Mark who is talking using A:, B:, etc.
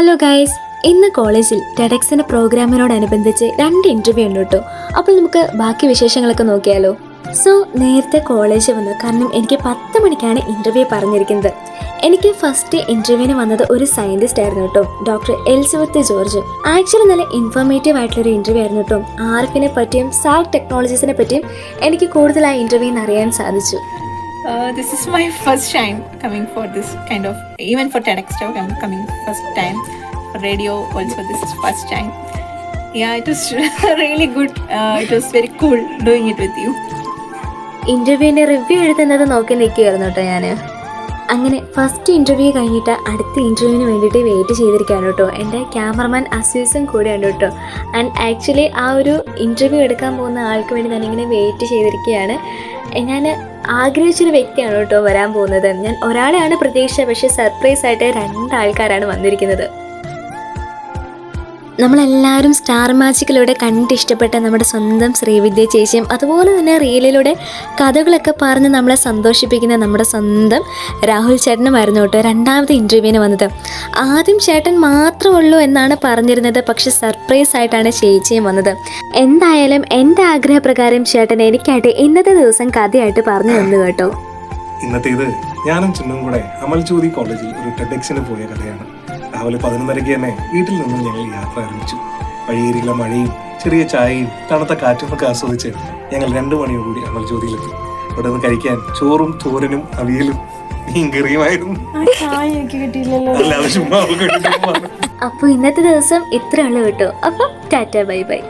A: Hello guys, ഇന്ന് കോളേജിൽ ടെഡെക്സിൻ്റെ പ്രോഗ്രാമിനോടനുബന്ധിച്ച് 2 interview ഉണ്ട് കേട്ടോ. അപ്പോൾ നമുക്ക് ബാക്കി വിശേഷങ്ങളൊക്കെ നോക്കിയാലോ. സോ നേരത്തെ കോളേജ് വന്നു, കാരണം എനിക്ക് 10 മണിക്കാണ് ഇൻ്റർവ്യൂ പറഞ്ഞിരിക്കുന്നത്. എനിക്ക് ഫസ്റ്റ് ഇൻ്റർവ്യൂവിന് വന്നത് ഒരു സയൻറ്റിസ്റ്റ് ആയിരുന്നു കേട്ടോ, ഡോക്ടർ എലിസബത്ത് ജോർജ്. ആക്ച്വലി നല്ല ഇൻഫോർമേറ്റീവ് ആയിട്ടുള്ളൊരു ഇൻ്റർവ്യൂ ആയിരുന്നു കേട്ടോ. ആർഫിനെ പറ്റിയും സാർക്ക് ടെക്നോളജീസിനെ പറ്റിയും എനിക്ക് കൂടുതൽ ആ ഇൻ്റർവ്യൂന്ന് അറിയാൻ സാധിച്ചു.
B: This is my first time coming for this kind of, even for TEDx talk, I'm coming first time. For radio also, this is first time. Yeah, it was really good. It was very cool doing it with you.
A: ഇൻ്റർവ്യൂവിൻ്റെ review എഴുതുന്നത് നോക്കി നിൽക്കുകയായിരുന്നു കേട്ടോ ഞാൻ. അങ്ങനെ first interview കഴിഞ്ഞിട്ട് അടുത്ത ഇൻ്റർവ്യൂവിന് വേണ്ടിയിട്ട് വെയിറ്റ് ചെയ്തിരിക്കുകയാണ് കേട്ടോ. എൻ്റെ ക്യാമറമാൻ അസ്യൂസും കൂടെയുണ്ട് കേട്ടോ. ആൻഡ് ആക്ച്വലി ആ ഒരു ഇൻ്റർവ്യൂ എടുക്കാൻ പോകുന്ന ആൾക്ക് വേണ്ടി ഞാനിങ്ങനെ വെയിറ്റ് ചെയ്തിരിക്കുകയാണ്. ഞാൻ ആഗ്രഹിച്ചൊരു വ്യക്തിയാണ് കേട്ടോ വരാൻ പോകുന്നത്. ഞാൻ ഒരാളെയാണ് പ്രതീക്ഷിച്ചത്, പക്ഷേ സർപ്രൈസ് ആയിട്ട് 2 ആൾക്കാരാണ് വന്നിരിക്കുന്നത്. നമ്മളെല്ലാവരും സ്റ്റാർ മാജിക്കിലൂടെ കണ്ടിഷ്ടപ്പെട്ട നമ്മുടെ സ്വന്തം ശ്രീവിദ്യ ചേച്ചിയും, അതുപോലെ തന്നെ റീലിലൂടെ കഥകളൊക്കെ പറഞ്ഞ് നമ്മളെ സന്തോഷിപ്പിക്കുന്ന നമ്മുടെ സ്വന്തം രാഹുൽ ചേട്ടനുമായിരുന്നു കേട്ടോ 2ാമത്തെ ഇൻ്റർവ്യൂവിന് വന്നത്. ആദ്യം ചേട്ടൻ മാത്രമുള്ളൂ എന്നാണ് പറഞ്ഞിരുന്നത്, പക്ഷെ സർപ്രൈസ് ആയിട്ടാണ് ചേച്ചിയും വന്നത്. എന്തായാലും എൻ്റെ ആഗ്രഹപ്രകാരം ചേട്ടൻ എനിക്കായിട്ട് ഇന്നത്തെ ദിവസം കഥയായിട്ട് പറഞ്ഞു തന്നു കേട്ടോ.
C: ഇന്നത്തേത് ഞാനും ചിന്നും കൂടെ അമൽജ്യോതി കോളേജിൽ ഒരു ടെഡെക്സിന് പോയ കഥയാണ്. രാവിലെ 11:30 തന്നെ വീട്ടിൽ നിന്നും ഞങ്ങൾ യാത്ര ആരംഭിച്ചു. വഴിയേരിയിലെ മഴയും ചെറിയ ചായയും തണുത്ത കാറ്റും ഒക്കെ ആസ്വദിച്ച് ഞങ്ങൾ 2 മണിയോടുകൂടി അമൽജ്യോതിയിലെത്തി. അവിടെ നിന്ന് കഴിക്കാൻ ചോറും തോരനും അവിയലും മീൻകറിയുമായിരുന്നു.
A: അപ്പോൾ ഇന്നത്തെ ദിവസം ഇത്രയുള്ളൂ കേട്ടോ. അപ്പം ടാറ്റ ബൈ ബൈ.